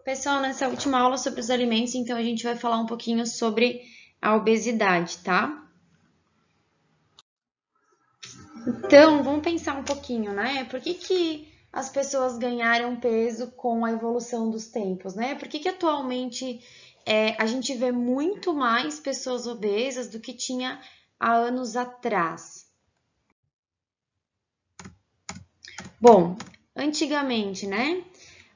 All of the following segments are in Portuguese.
Pessoal, nessa última aula sobre os alimentos, então a gente vai falar um pouquinho sobre a obesidade, tá? Então, vamos pensar um pouquinho, né? Por que as pessoas ganharam peso com a evolução dos tempos, né? Por que atualmente a gente vê muito mais pessoas obesas do que tinha há anos atrás? Bom, antigamente, né?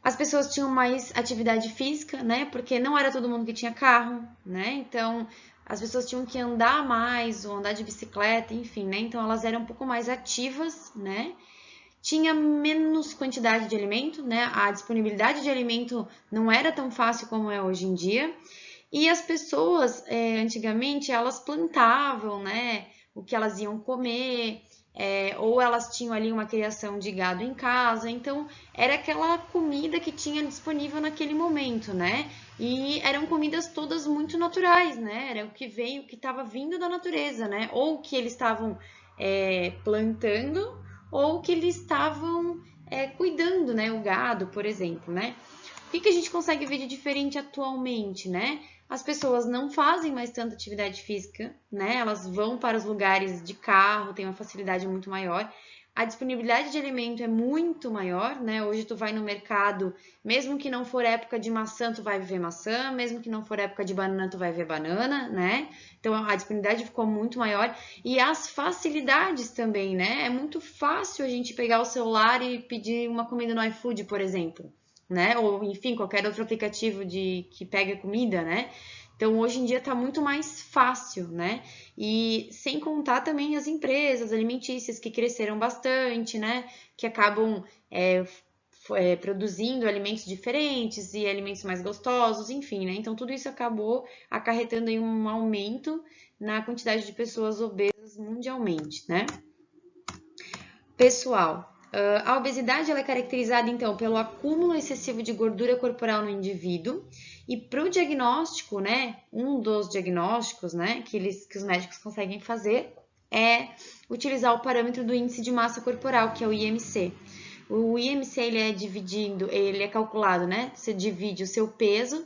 As pessoas tinham mais atividade física, né? Porque não era todo mundo que tinha carro, né? Então, as pessoas tinham que andar mais, ou andar de bicicleta, enfim, né? Então, elas eram um pouco mais ativas, né? Tinha menos quantidade de alimento, né? A disponibilidade de alimento não era tão fácil como é hoje em dia. E as pessoas, antigamente, elas plantavam, né? O que elas iam comer, ou elas tinham ali uma criação de gado em casa, então era aquela comida que tinha disponível naquele momento, né? E eram comidas todas muito naturais, né? Era o que veio, o que estava vindo da natureza, né? Ou que eles estavam plantando, ou que eles estavam cuidando, né? O gado, por exemplo, né? O que a gente consegue ver de diferente atualmente, né? As pessoas não fazem mais tanta atividade física, né? Elas vão para os lugares de carro, tem uma facilidade muito maior. A disponibilidade de alimento é muito maior, né? Hoje tu vai no mercado, mesmo que não for época de maçã, tu vai ver maçã, mesmo que não for época de banana, tu vai ver banana, né? Então a disponibilidade ficou muito maior e as facilidades também, né? É muito fácil a gente pegar o celular e pedir uma comida no iFood, por exemplo, né? Ou enfim, qualquer outro aplicativo que pega comida, né? Então hoje em dia está muito mais fácil, né? E sem contar também as empresas alimentícias que cresceram bastante, né? Que acabam produzindo alimentos diferentes e alimentos mais gostosos, enfim, né? Então tudo isso acabou acarretando em um aumento na quantidade de pessoas obesas mundialmente, né? Pessoal, a obesidade ela é caracterizada então pelo acúmulo excessivo de gordura corporal no indivíduo e para o diagnóstico, né, um dos diagnósticos, né, que os médicos conseguem fazer é utilizar o parâmetro do índice de massa corporal, que é o IMC. O IMC ele é calculado, né? Você divide o seu peso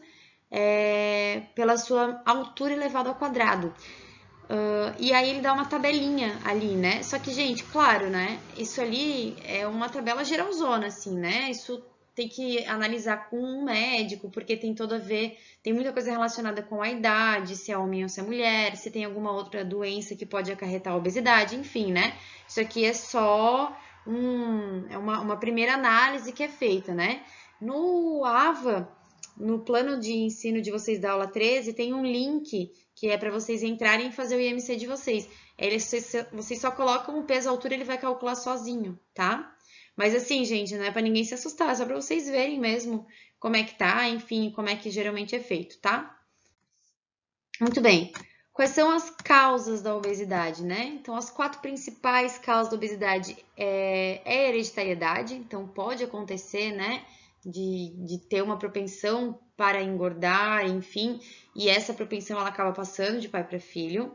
pela sua altura elevado ao quadrado. E aí ele dá uma tabelinha ali, né? Só que, gente, claro, né? Isso ali é uma tabela geralzona, assim, né? Isso tem que analisar com um médico, porque tem todo a ver, tem muita coisa relacionada com a idade, se é homem ou se é mulher, se tem alguma outra doença que pode acarretar a obesidade, enfim, né? Isso aqui é só uma primeira análise que é feita, né? No AVA, no plano de ensino de vocês da aula 13, tem um link que é para vocês entrarem e fazer o IMC de vocês. Vocês só colocam o peso, a altura, ele vai calcular sozinho, tá? Mas assim, gente, não é para ninguém se assustar, é só para vocês verem mesmo como é que tá, enfim, como é que geralmente é feito, tá? Muito bem. Quais são as causas da obesidade, né? Então, as 4 principais causas da obesidade é a hereditariedade, então pode acontecer, né, de ter uma propensão para engordar, enfim, e essa propensão ela acaba passando de pai para filho.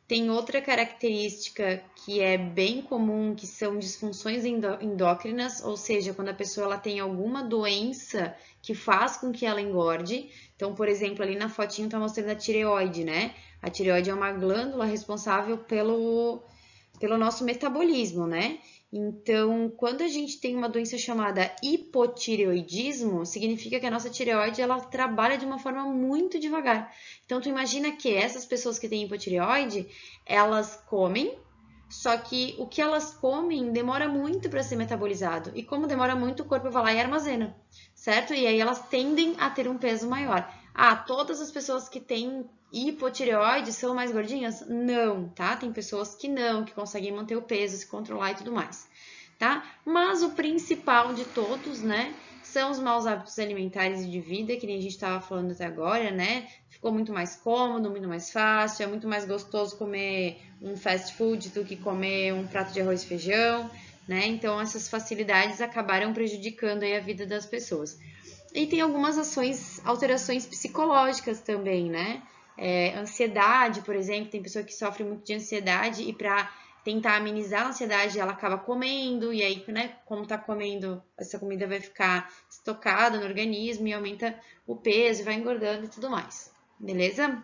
Tem outra característica que é bem comum, que são disfunções endócrinas, ou seja, quando a pessoa ela tem alguma doença que faz com que ela engorde. Então, por exemplo, ali na fotinho tá mostrando a tireoide, né? A tireoide é uma glândula responsável pelo nosso metabolismo, né? Então, quando a gente tem uma doença chamada hipotireoidismo, significa que a nossa tireoide ela trabalha de uma forma muito devagar. Então, tu imagina que essas pessoas que têm hipotireoide, elas comem, só que o que elas comem demora muito para ser metabolizado. E como demora muito, o corpo vai lá e armazena, certo? E aí elas tendem a ter um peso maior. Ah, todas as pessoas que têm hipotireoide são mais gordinhas? Não, tá? Tem pessoas que não, que conseguem manter o peso, se controlar e tudo mais, tá? Mas o principal de todos, né, são os maus hábitos alimentares e de vida, que nem a gente estava falando até agora, né? Ficou muito mais cômodo, muito mais fácil, é muito mais gostoso comer um fast food do que comer um prato de arroz e feijão, né? Então essas facilidades acabaram prejudicando aí a vida das pessoas. E tem algumas alterações psicológicas também, né? Ansiedade, por exemplo, tem pessoa que sofre muito de ansiedade e para tentar amenizar a ansiedade, ela acaba comendo, e aí, né, como tá comendo, essa comida vai ficar estocada no organismo e aumenta o peso, vai engordando e tudo mais. Beleza?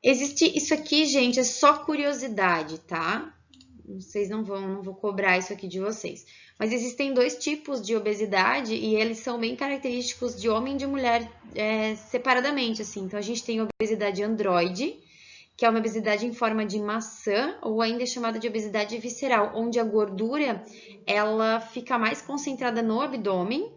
Existe isso aqui, gente, é só curiosidade, tá? Vocês não vou cobrar isso aqui de vocês. Mas existem dois tipos de obesidade e eles são bem característicos de homem e de mulher separadamente, assim. Então, a gente tem a obesidade androide, que é uma obesidade em forma de maçã, ou ainda é chamada de obesidade visceral, onde a gordura ela fica mais concentrada no abdômen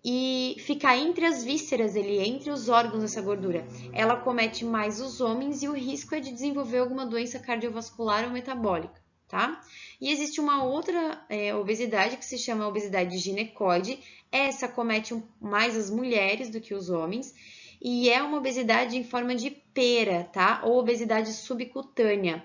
e fica entre as vísceras, entre os órgãos dessa gordura. Ela comete mais os homens e o risco é de desenvolver alguma doença cardiovascular ou metabólica, tá? E existe uma outra obesidade que se chama obesidade ginecoide. Essa comete mais as mulheres do que os homens e é uma obesidade em forma de pera, tá? Ou obesidade subcutânea.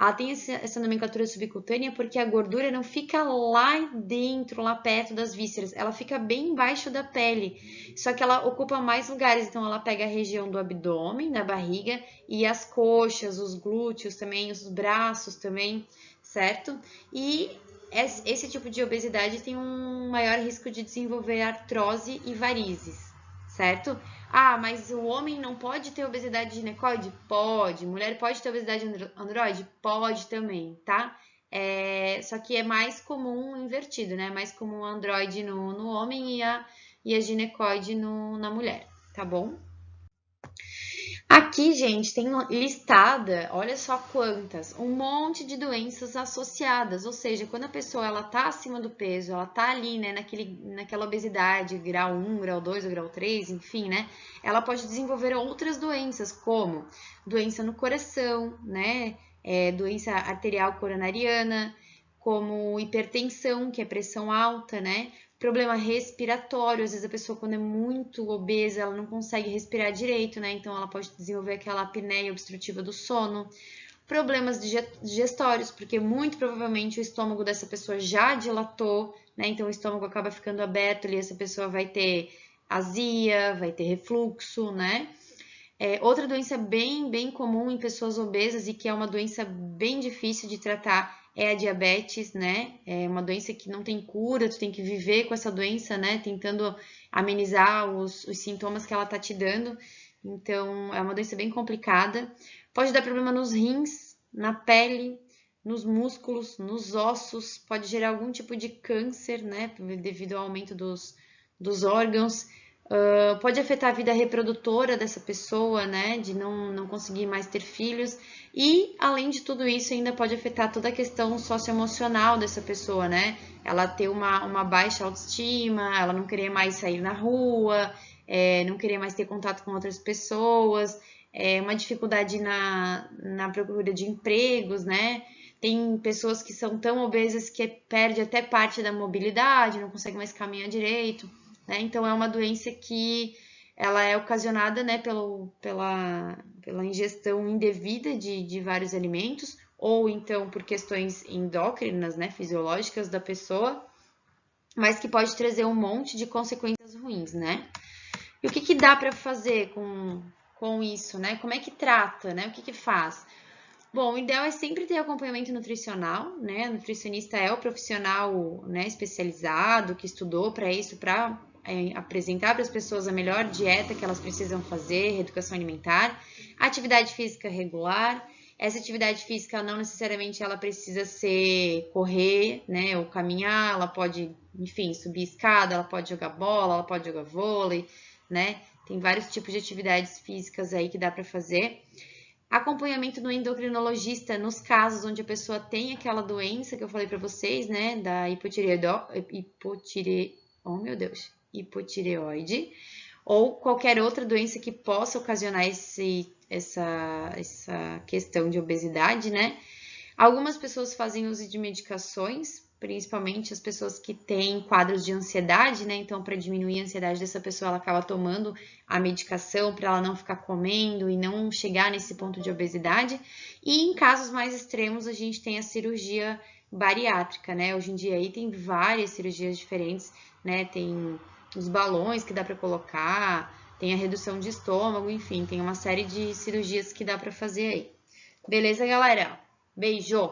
Ela tem essa nomenclatura subcutânea porque a gordura não fica lá dentro, lá perto das vísceras, ela fica bem embaixo da pele, só que ela ocupa mais lugares, então ela pega a região do abdômen, da barriga e as coxas, os glúteos também, os braços também, certo? E esse tipo de obesidade tem um maior risco de desenvolver artrose e varizes, certo? Ah, mas o homem não pode ter obesidade ginecoide? Pode. Mulher pode ter obesidade androide? Pode também, tá? Só que é mais comum invertido, né? Mais comum androide no homem e a ginecoide na mulher, tá bom? Aqui, gente, tem listada, olha só quantas, um monte de doenças associadas, ou seja, quando a pessoa ela tá acima do peso, ela tá ali, né, naquela obesidade, grau 1, grau 2 ou grau 3, enfim, né, ela pode desenvolver outras doenças, como doença no coração, né, doença arterial coronariana, como hipertensão, que é pressão alta, né, problema respiratório, às vezes a pessoa quando é muito obesa, ela não consegue respirar direito, né? Então ela pode desenvolver aquela apneia obstrutiva do sono. Problemas digestórios, porque muito provavelmente o estômago dessa pessoa já dilatou, né? Então o estômago acaba ficando aberto ali, essa pessoa vai ter azia, vai ter refluxo, né? Outra doença bem comum em pessoas obesas e que é uma doença bem difícil de tratar é a diabetes, né? É uma doença que não tem cura, tu tem que viver com essa doença, né? Tentando amenizar os sintomas que ela tá te dando. Então, é uma doença bem complicada. Pode dar problema nos rins, na pele, nos músculos, nos ossos. Pode gerar algum tipo de câncer, né? Devido ao aumento dos órgãos. Pode afetar a vida reprodutora dessa pessoa, né? De não conseguir mais ter filhos. E, além de tudo isso, ainda pode afetar toda a questão socioemocional dessa pessoa, né? Ela ter uma baixa autoestima, ela não querer mais sair na rua, não querer mais ter contato com outras pessoas, uma dificuldade na procura de empregos, né? Tem pessoas que são tão obesas que perde até parte da mobilidade, não consegue mais caminhar direito, né? Então, é uma doença que ela é ocasionada, né, pela ingestão indevida de vários alimentos, ou então por questões endócrinas, né, fisiológicas da pessoa, mas que pode trazer um monte de consequências ruins, né? E o que dá para fazer com isso, né? Como é que trata, né? O que faz? Bom, o ideal é sempre ter acompanhamento nutricional, né? O nutricionista é o profissional, né, especializado que estudou para isso, para apresentar para as pessoas a melhor dieta que elas precisam fazer, reeducação alimentar, atividade física regular. Essa atividade física não necessariamente ela precisa ser correr, né, ou caminhar, ela pode, enfim, subir escada, ela pode jogar bola, ela pode jogar vôlei, né? Tem vários tipos de atividades físicas aí que dá para fazer. Acompanhamento do endocrinologista nos casos onde a pessoa tem aquela doença que eu falei para vocês, né, da hipotireoide, ou qualquer outra doença que possa ocasionar essa questão de obesidade, né? Algumas pessoas fazem uso de medicações, principalmente as pessoas que têm quadros de ansiedade, né? Então, para diminuir a ansiedade dessa pessoa, ela acaba tomando a medicação para ela não ficar comendo e não chegar nesse ponto de obesidade. E em casos mais extremos, a gente tem a cirurgia bariátrica, né? Hoje em dia aí tem várias cirurgias diferentes, né? Tem os balões que dá para colocar, tem a redução de estômago, enfim, tem uma série de cirurgias que dá para fazer aí. Beleza, galera? Beijo!